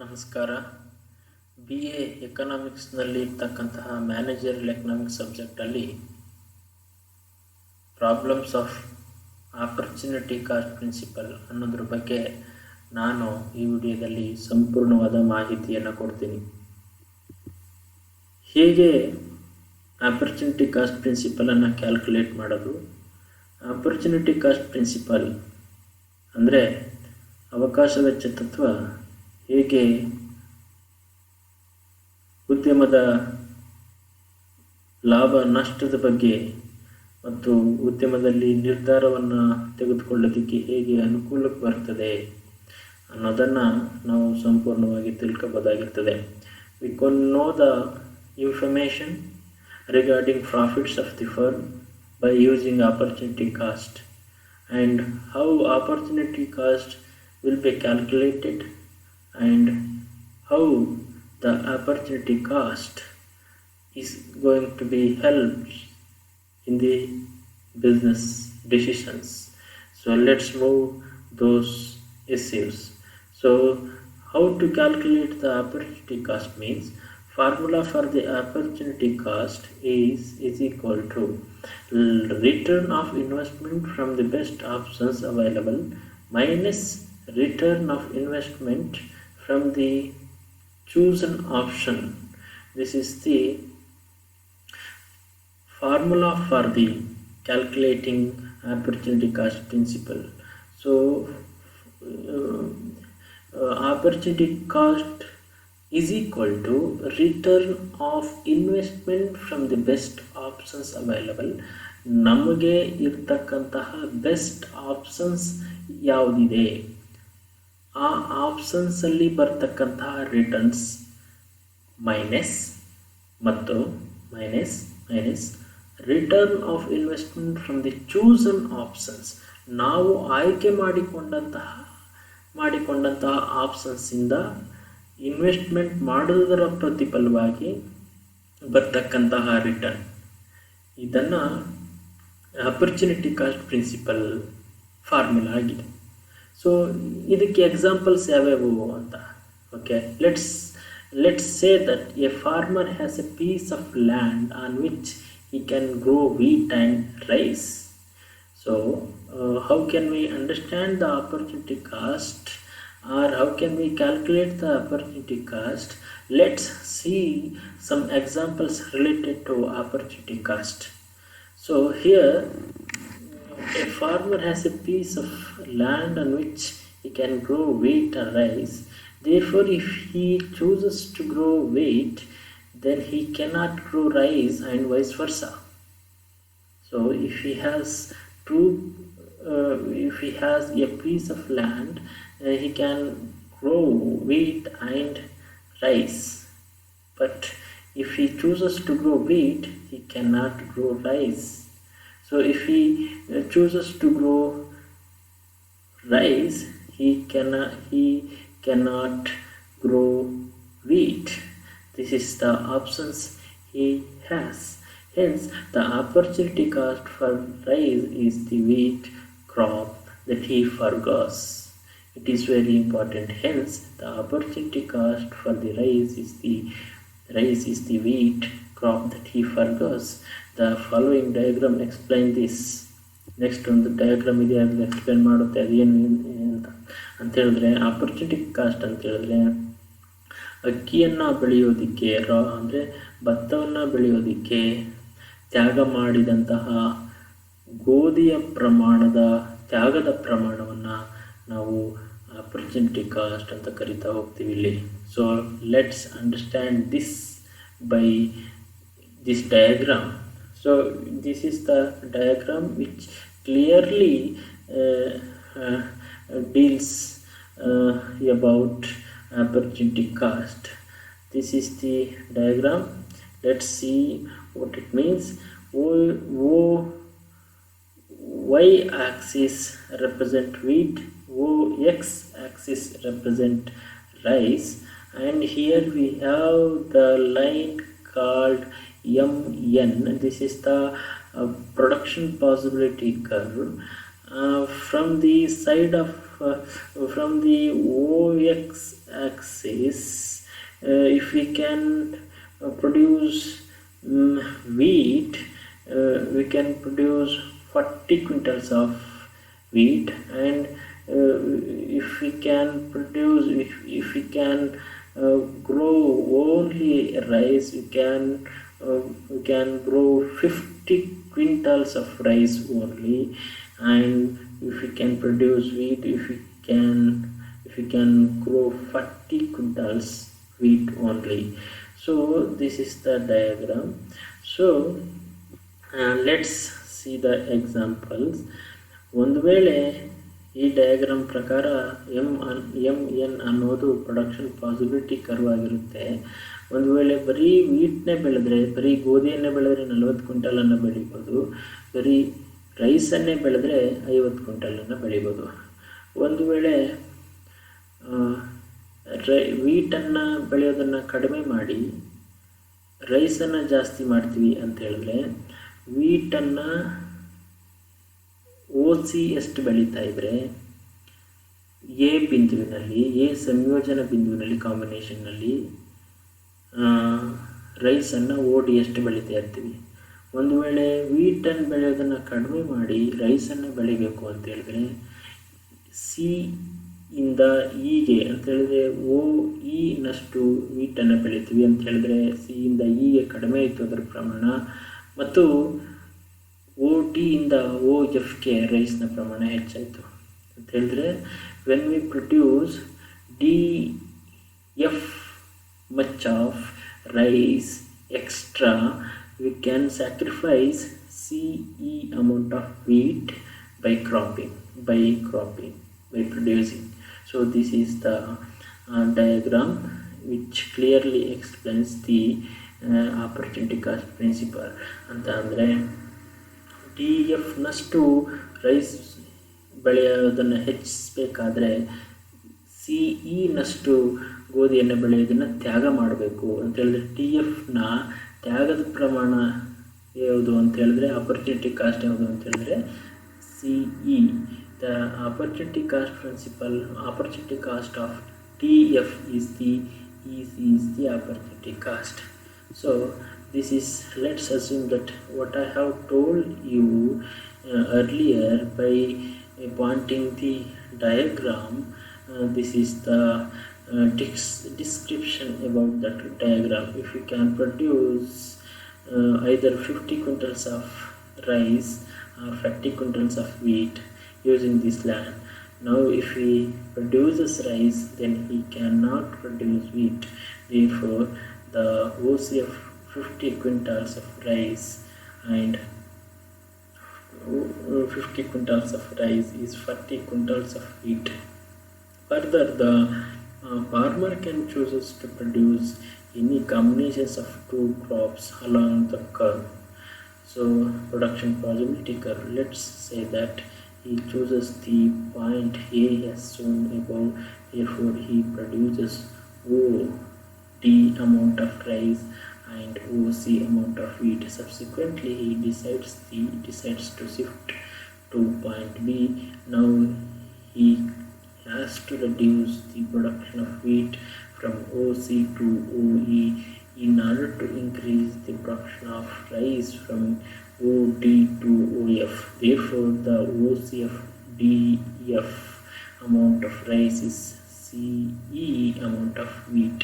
ನಮಸ್ಕಾರ. B A ಎಕನಾಮಿಕ್ಸ್ನಲ್ಲಿ ಇರ್ತಕ್ಕಂತಹ ಮ್ಯಾನೇಜರಿಯಲ್ ಎಕನಾಮಿಕ್ಸ್ ಸಬ್ಜೆಕ್ಟಲ್ಲಿ problems of opportunity cost principle ಅನ್ನೋದ್ರ ಬಗ್ಗೆ ನಾನು ಈ ವಿಡಿಯೋದಲ್ಲಿ ಸಂಪೂರ್ಣವಾದ ಮಾಹಿತಿಯನ್ನು ಕೊಡ್ತೀನಿ. ಹೇಗೆ ಆಪರ್ಚುನಿಟಿ ಕಾಸ್ಟ್ ಪ್ರಿನ್ಸಿಪಲನ್ನು ಕ್ಯಾಲ್ಕುಲೇಟ್ ಮಾಡೋದು? ಆಪರ್ಚುನಿಟಿ ಕಾಸ್ಟ್ ಪ್ರಿನ್ಸಿಪಲ್ ಅಂದರೆ ಅವಕಾಶ ವೆಚ್ಚ ತತ್ವ ಹೇಗೆ ಉದ್ಯಮದ ಲಾಭ ನಷ್ಟದ ಬಗ್ಗೆ ಮತ್ತು ಉದ್ಯಮದಲ್ಲಿ ನಿರ್ಧಾರವನ್ನು ತೆಗೆದುಕೊಳ್ಳೋದಕ್ಕೆ ಹೇಗೆ ಅನುಕೂಲಕ್ಕೆ ಬರ್ತದೆ ಅನ್ನೋದನ್ನು ನಾವು ಸಂಪೂರ್ಣವಾಗಿ ತಿಳ್ಕೋಬೋದಾಗಿರ್ತದೆ. We can know the information regarding profits of the firm by using opportunity cost and how opportunity cost will be calculated and how the opportunity cost is going to be helped in the business decisions. So let's move those issues. So how to calculate the opportunity cost means formula for the opportunity cost is equal to return of investment from the best options available minus return of investment from the chosen option. This is the formula for the calculating opportunity cost principle. So opportunity cost is equal to return of investment from the best options available. ನಮಗೆ ಇರ್ತಕ್ಕಂತಹ best options ಯಾವುದಿದೆ ಆ ಆಪ್ಷನ್ಸಲ್ಲಿ ಬರ್ತಕ್ಕಂತಹ returns minus return of investment from the chosen options. ನಾವು ಆಯ್ಕೆ ಮಾಡಿಕೊಂಡಂತಹ ಆಪ್ಷನ್ಸಿಂದ investment ಮಾಡೋದರ ಪ್ರತಿಫಲವಾಗಿ ಬರ್ತಕ್ಕಂತಹ return. ಇದನ್ನು ಆಪರ್ಚುನಿಟಿ ಕಾಸ್ಟ್ ಪ್ರಿನ್ಸಿಪಲ್ ಫಾರ್ಮುಲಾ ಆಗಿದೆ. ಸೊ ಇದಕ್ಕೆ ಎಕ್ಸಾಂಪಲ್ಸ್ ಯಾವ್ಯಾವು ಅಂತ okay let's say that a farmer has a piece of land on which he can grow wheat and rice. So how can we understand the opportunity cost or how can we calculate the opportunity cost? Let's see some examples related to opportunity cost. So here a farmer has a piece of land on which he can grow wheat or rice. Therefore if he chooses to grow wheat, then he cannot grow rice and vice versa. So if he has a piece of land, he can grow wheat and rice. But if he chooses to grow wheat, he cannot grow rice. So if he chooses to grow rice, he cannot grow wheat. This is the options he has. Hence, the opportunity cost for rice is the wheat crop that he forgoes. It is very important. Hence, the opportunity cost for the rice is the wheat crop that he forgoes. The following diagram explain this. Next ಒಂದು diagram ಇದೆ, ಅದು explain ಮಾಡುತ್ತೆ ಅದೇನು ಅಂತ ಹೇಳಿದ್ರೆ opportunity cost ಅಂತ ಹೇಳಿದ್ರೆ ಅಕ್ಕಿಯನ್ನು ಬೆಳೆಯೋದಕ್ಕೆ ಅಂದರೆ ಭತ್ತವನ್ನು ಬೆಳೆಯೋದಕ್ಕೆ ತ್ಯಾಗ ಮಾಡಿದಂತಹ ಗೋಧಿಯ ತ್ಯಾಗದ ಪ್ರಮಾಣವನ್ನು ನಾವು ಆಪರ್ಚುನಿಟಿ ಕಾಸ್ಟ್ ಅಂತ ಕರಿತಾ ಹೋಗ್ತೀವಿ ಇಲ್ಲಿ. So let's understand this by this diagram. So this is the diagram which clearly deals about opportunity cost. This is the diagram. Let's see what it means. Y axis represent wheat, x axis represent rice, and here we have the line called MN. This is the production possibility curve. from the side of from the OX axis, if we can produce wheat, we can produce 40 quintals of wheat, and if we can produce, if we can grow only rice, we can grow 50 quintals of rice only. And if we can produce wheat, if we can grow 40 quintals wheat only. So this is the diagram. So let's see the examples. ಒಂದು ವೇಳೆ ಈ diagram ಪ್ರಕಾರ N ಅನ್ನೋದು production possibility curve ಆಗಿರುತ್ತೆ. ಒಂದು ವೇಳೆ ಬರೀ ವೀಟ್ನೇ ಬೆಳೆದ್ರೆ, ಬರೀ ಗೋಧಿಯನ್ನೇ ಬೆಳೆದ್ರೆ 40 ಕ್ವಿಂಟಲನ್ನು ಬೆಳಿಬೋದು, ಬರೀ ರೈಸನ್ನೇ ಬೆಳೆದ್ರೆ 50 ಕ್ವಿಂಟಲನ್ನು ಬೆಳಿಬೋದು. ಒಂದು ವೇಳೆ ವೀಟನ್ನು ಬೆಳೆಯೋದನ್ನು ಕಡಿಮೆ ಮಾಡಿ ರೈಸನ್ನು ಜಾಸ್ತಿ ಮಾಡ್ತೀವಿ ಅಂತ ಹೇಳಿದ್ರೆ, ವೀಟನ್ನು OC ಎಷ್ಟು ಬೆಳೀತಾ ಇದ್ದರೆ ಎ ಬಿಂದುವಿನಲ್ಲಿ, ಎ ಸಂಯೋಜನ ಬಿಂದುವಿನಲ್ಲಿ, ಕಾಂಬಿನೇಷನ್ನಲ್ಲಿ ರೈಸನ್ನು OD ಎಷ್ಟು ಬೆಳೀತಾ ಇರ್ತೀವಿ. ಒಂದು ವೇಳೆ ವೀಟನ್ನು ಬೆಳೆಯೋದನ್ನು ಕಡಿಮೆ ಮಾಡಿ ರೈಸನ್ನು ಬೆಳಿಬೇಕು ಅಂತ ಹೇಳಿದ್ರೆ, ಸಿ ಇಂದ ಇಗೆ ಅಂತ ಹೇಳಿದ್ರೆ OE ನಷ್ಟು ವೀಟನ್ನು ಬೆಳಿತೀವಿ ಅಂತ ಹೇಳಿದ್ರೆ, ಸಿ ಇಂದ ಇಗೆ ಕಡಿಮೆ ಇತ್ತು ಅದರ ಪ್ರಮಾಣ, ಮತ್ತು OD ಇಂದ OFಗೆ ರೈಸ್ನ ಪ್ರಮಾಣ ಹೆಚ್ಚಾಯಿತು ಅಂತ ಹೇಳಿದ್ರೆ, when we produce DF much of rice extra, we can sacrifice CE amount of wheat by producing. So this is the diagram which clearly explains the opportunity cost principle. ಅಂತ ಅಂದರೆ DF ನಷ್ಟು rice ಬೆಳೆಯೋದನ್ನು ಹೆಚ್ಚಿಸಬೇಕಾದ್ರೆ CE ನಷ್ಟು ಗೋಧಿಯನ್ನು ಬೆಳೆಯೋದನ್ನು ತ್ಯಾಗ ಮಾಡಬೇಕು ಅಂತ ಹೇಳಿದ್ರೆ, TFನ ತ್ಯಾಗದ ಪ್ರಮಾಣ ಯಾವುದು ಅಂತ ಹೇಳಿದ್ರೆ, ಆಪರ್ಚುನಿಟಿ ಕಾಸ್ಟ್ ಯಾವುದು ಅಂತ ಹೇಳಿದ್ರೆ CE. The opportunity cost principle, opportunity cost of TF is the EC is the opportunity cost. So this is, let's assume that what I have told you earlier by pointing the diagram, this is the description about that diagram. If you can produce either 50 quintals of rice or 40 quintals of wheat using this land. Now if he produces rice, then he cannot produce wheat. Therefore the OC of 50 quintals of rice and 50 quintals of rice is 40 quintals of wheat. Further, the farmer can choose to produce any combinations of two crops along the curve. So production possibility curve, let's say that he chooses the point A as shown above, therefore he produces OD amount of rice and OC amount of wheat. Subsequently he decides to shift to point B. Now he has to reduce the production of wheat from OC to OE in order to increase the production of rice from OD to OF. Therefore the OC of DF amount of rice is CE amount of wheat.